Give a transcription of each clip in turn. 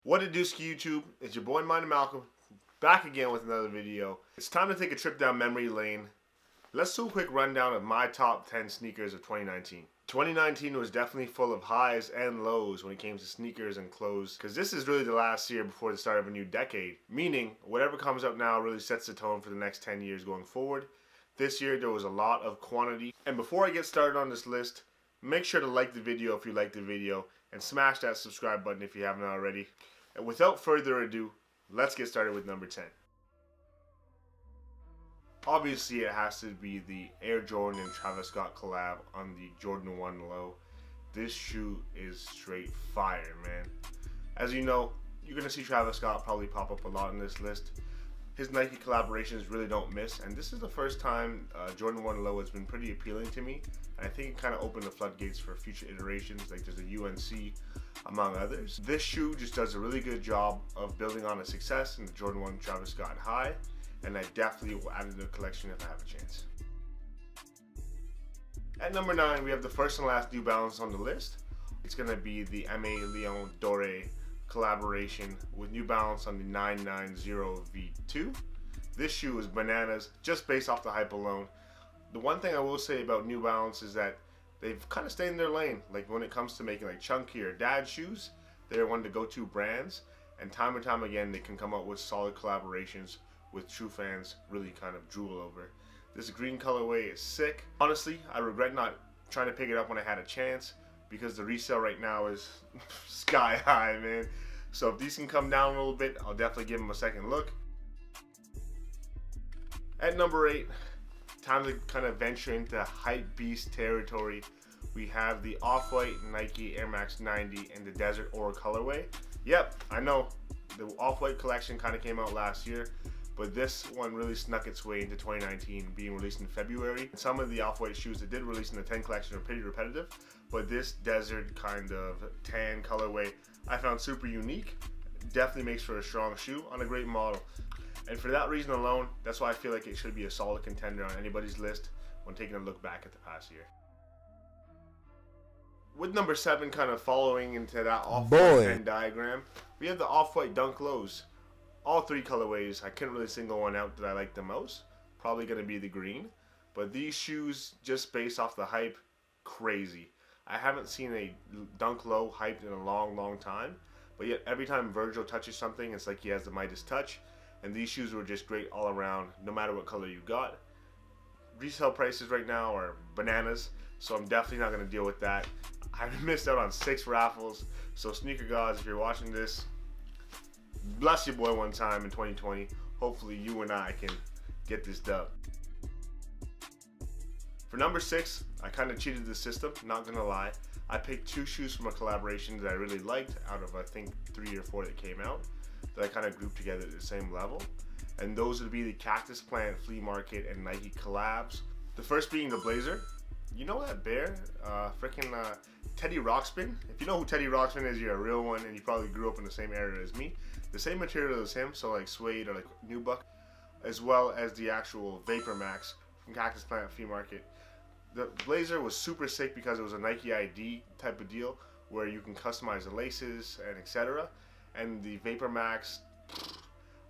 What it do, ski YouTube? It's your boy Mind Malcolm, back again with another video. It's time to take a trip down memory lane. Let's do a quick rundown of my top 10 sneakers of 2019. 2019 was definitely full of highs and lows when it came to sneakers and clothes, because this is really the last year before the start of a new decade. Meaning, whatever comes up now really sets the tone for the next 10 years going forward. This year there was a lot of quantity. And before I get started on this list, make sure to like the video if you like the video, and smash that subscribe button if you haven't already. And without further ado, let's get started with number 10. Obviously, it has to be the Air Jordan and Travis Scott collab on the Jordan 1 Low. This shoe is straight fire, man. As you know, you're going to see Travis Scott probably pop up a lot in this list. His Nike collaborations really don't miss, and this is the first time Jordan 1 Low has been pretty appealing to me. And I think it kind of opened the floodgates for future iterations, like there's a UNC, among others. This shoe just does a really good job of building on a success in the Jordan 1 Travis Scott high, and I definitely will add it to the collection if I have a chance. At number 9, we have the first and last New Balance on the list. It's going to be the Lyon Doré collaboration with New Balance on the 990 V2. This shoe is bananas just based off the hype alone. The one thing I will say about New Balance is that they've kind of stayed in their lane. Like when it comes to making like chunky or dad shoes, they're one of the go-to brands, and time again they can come up with solid collaborations with true fans really kind of drool over. This green colorway is sick. Honestly, I regret not trying to pick it up when I had a chance, because the resale right now is sky high, man. So if these can come down a little bit, I'll definitely give them a second look. At number 8, time to kind of venture into hype beast territory. We have the Off-White Nike Air Max 90 in the Desert Ore colorway. Yep, I know the Off-White collection kind of came out last year, but this one really snuck its way into 2019, being released in February. Some of the Off-White shoes that did release in the 10 collection are pretty repetitive, but this desert kind of tan colorway I found super unique. Definitely makes for a strong shoe on a great model. And for that reason alone, that's why I feel like it should be a solid contender on anybody's list when taking a look back at the past year. With number 7 kind of following into that Off-White Venn diagram, we have the Off-White Dunk Lows. All 3 colorways, I couldn't really single one out that I like the most. Probably going to be the green. But these shoes, just based off the hype, crazy. I haven't seen a Dunk Low hyped in a long time. But yet every time Virgil touches something, it's like he has the Midas touch. And these shoes were just great all around, no matter what color you got. Resale prices right now are bananas, so I'm definitely not going to deal with that. I missed out on 6 raffles, so sneaker gods, if you're watching this, bless your boy one time in 2020. Hopefully you and I can get this dub. For number 6, I kind of cheated the system, not going to lie. I picked 2 shoes from a collaboration that I really liked out of I think 3 or 4 that came out, that I kind of grouped together at the same level. And those would be the Cactus Plant, Flea Market, and Nike collabs. The first being the Blazer. You know that bear? Freaking Teddy Ruxpin. If you know who Teddy Ruxpin is, you're a real one, and you probably grew up in the same area as me. The same material as him, so like suede or like nubuck, as well as the actual Vapor Max from Cactus Plant, Flea Market. The Blazer was super sick because it was a Nike ID type of deal where you can customize the laces and etc. And the Vapor Max,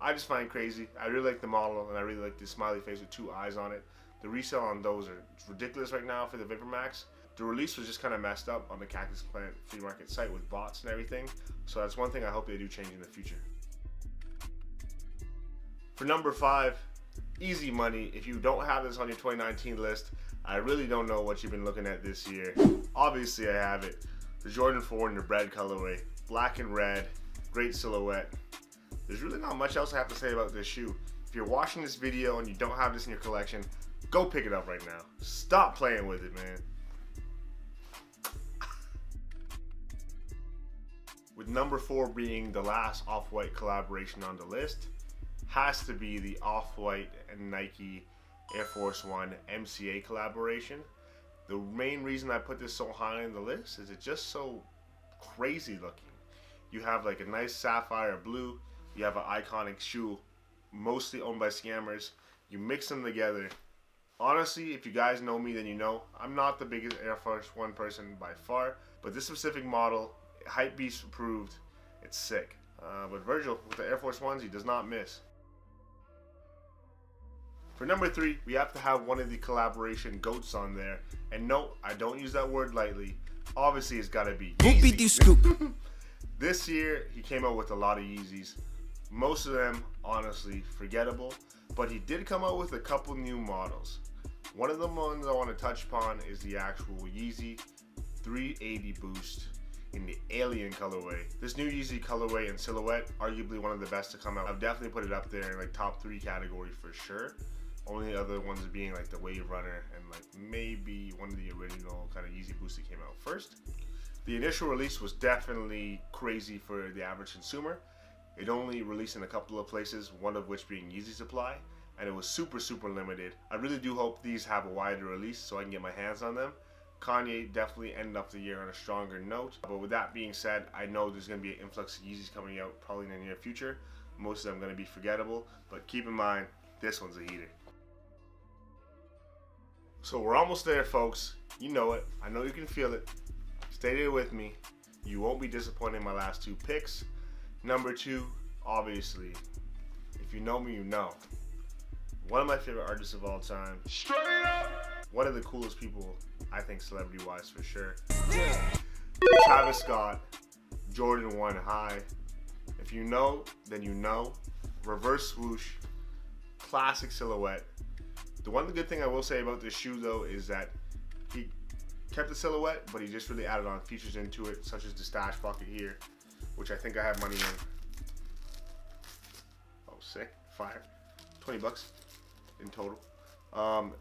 I just find crazy. I really like the model, and I really like the smiley face with 2 eyes on it. The resale on those are ridiculous right now for the Vapor Max. The release was just kind of messed up on the Cactus Plant Flea Market site with bots and everything. So that's one thing I hope they do change in the future. For number 5, easy money. If you don't have this on your 2019 list, I really don't know what you've been looking at this year. Obviously I have it. The Jordan 4 in the bread colorway. Black and red. Great silhouette. There's really not much else I have to say about this shoe. If you're watching this video and you don't have this in your collection, go pick it up right now. Stop playing with it, man. With number 4 being the last Off-White collaboration on the list, has to be the Off-White and Nike Air Force 1 MCA collaboration. The main reason I put this so high on the list is it's just so crazy looking. You have like a nice sapphire blue, you have an iconic shoe, mostly owned by scammers. You mix them together. Honestly, if you guys know me, then you know I'm not the biggest Air Force 1 person by far, but this specific model, hype beast approved, it's sick. But Virgil, with the Air Force Ones, he does not miss. For number 3, we have to have one of the collaboration GOATs on there. And no, I don't use that word lightly. Obviously, it's got to be Yeezy. This year, he came out with a lot of Yeezys. Most of them, honestly, forgettable. But he did come out with a couple new models. One of the ones I want to touch upon is the actual Yeezy 380 Boost in the Alien colorway. This new Yeezy colorway and silhouette, arguably one of the best to come out. I've definitely put it up there in like top 3 category for sure. Only other ones being like the Wave Runner and like maybe one of the original kind of Yeezy Boosts that came out first. The initial release was definitely crazy for the average consumer. It only released in a couple of places, one of which being Yeezy Supply, and it was super limited. I really do hope these have a wider release so I can get my hands on them. Kanye definitely ended off the year on a stronger note. But with that being said, I know there's going to be an influx of Yeezys coming out probably in the near future. Most of them going to be forgettable, but keep in mind, this one's a heater. So we're almost there, folks. You know it. I know you can feel it. Stay there with me. You won't be disappointed in my last 2 picks. Number 2, obviously, if you know me, you know. One of my favorite artists of all time. Straight up! One of the coolest people, I think, celebrity-wise for sure. Travis Scott, Jordan 1 High. If you know, then you know. Reverse swoosh, classic silhouette. The one good thing I will say about this shoe though is that he kept the silhouette, but he just really added on features into it, such as the stash pocket here, which I think I have money in. Oh, sick, fire. 20 bucks in total.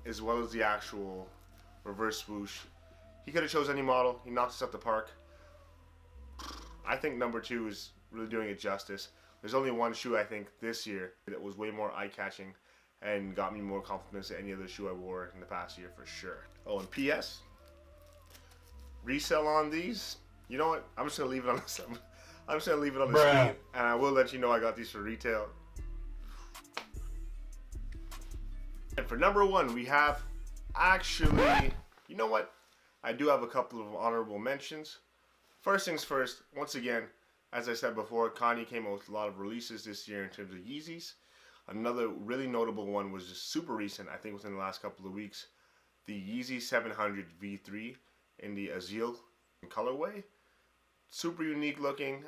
As well as the actual reverse swoosh. He could have chose any model. He knocked us up the park. I think number 2 is really doing it justice. There's only one shoe I think this year that was way more eye-catching and got me more confidence than any other shoe I wore in the past year for sure. Oh, and P.S. resale on these. You know what? I'm just gonna leave it on the I'm just gonna leave it on the screen, and I will let you know I got these for retail. And for number 1, we have actually, you know what? I do have a couple of honorable mentions. First things first. Once again, as I said before, Kanye came out with a lot of releases this year in terms of Yeezys. Another really notable one was just super recent, I think within the last couple of weeks, the Yeezy 700 V3 in the Azil colorway. Super unique looking,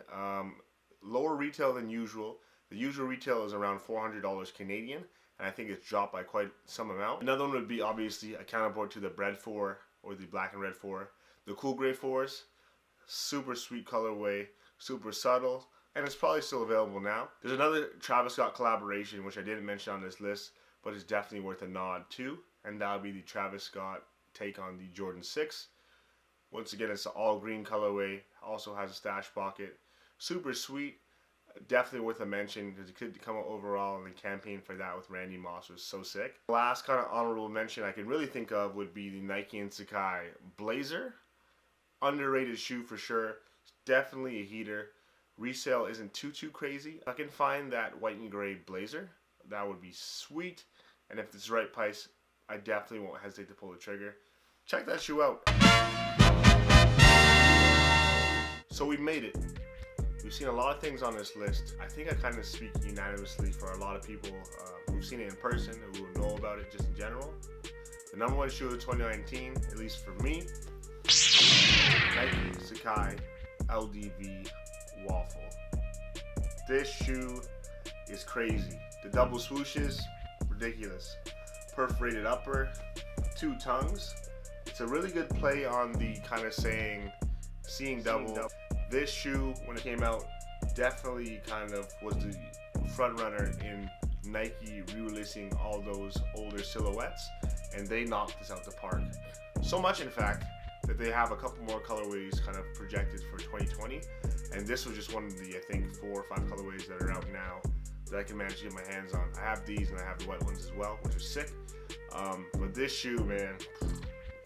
lower retail than usual. The usual retail is around $400 Canadian, and I think it's dropped by quite some amount. Another one would be obviously a counterpart to the Bread 4 or the Black and Red 4. The Cool Grey 4s, super sweet colorway, super subtle. And it's probably still available now. There's another Travis Scott collaboration, which I didn't mention on this list, but it's definitely worth a nod too. And that would be the Travis Scott take on the Jordan 6. Once again, it's an all green colorway. Also has a stash pocket. Super sweet. Definitely worth a mention because it could come out overall, and the campaign for that with Randy Moss was so sick. The last kind of honorable mention I can really think of would be the Nike and Sacai Blazer. Underrated shoe for sure. It's definitely a heater. Resale isn't too crazy. If I can find that white and gray blazer, that would be sweet. And if it's the right price, I definitely won't hesitate to pull the trigger. Check that shoe out. So we made it. We've seen a lot of things on this list. I think I kind of speak unanimously for a lot of people who've seen it in person, who know about it just in general. The number 1 shoe of 2019, at least for me, Nike Sacai LDV Waffle. This shoe is crazy. The double swooshes, ridiculous. Perforated upper, 2 tongues. It's a really good play on the kind of seeing double. This shoe, when it came out, definitely kind of was the front runner in Nike re-releasing all those older silhouettes, and they knocked this out the park. So much, in fact, that they have a couple more colorways kind of projected for 2020, and this was just one of the, I think, 4 or 5 colorways that are out now that I can manage to get my hands on. I have these and I have the white ones as well, which are sick. But this shoe, man,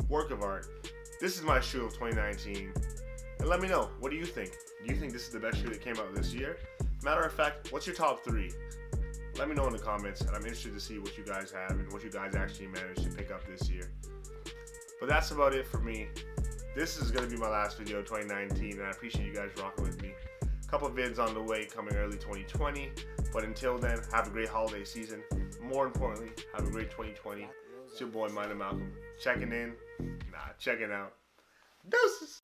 work of art. This is my shoe of 2019. And let me know, what do you think? Do you think this is the best shoe that came out this year? Matter of fact, what's your top 3? Let me know in the comments, and I'm interested to see what you guys have and what you guys actually managed to pick up this year. But that's about it for me. This is going to be my last video of 2019, and I appreciate you guys rocking with me. Couple vids on the way coming early 2020. But until then, have a great holiday season. More importantly, have a great 2020. It's your boy, Minor Malcolm. Checking in. Checking out. Deuces.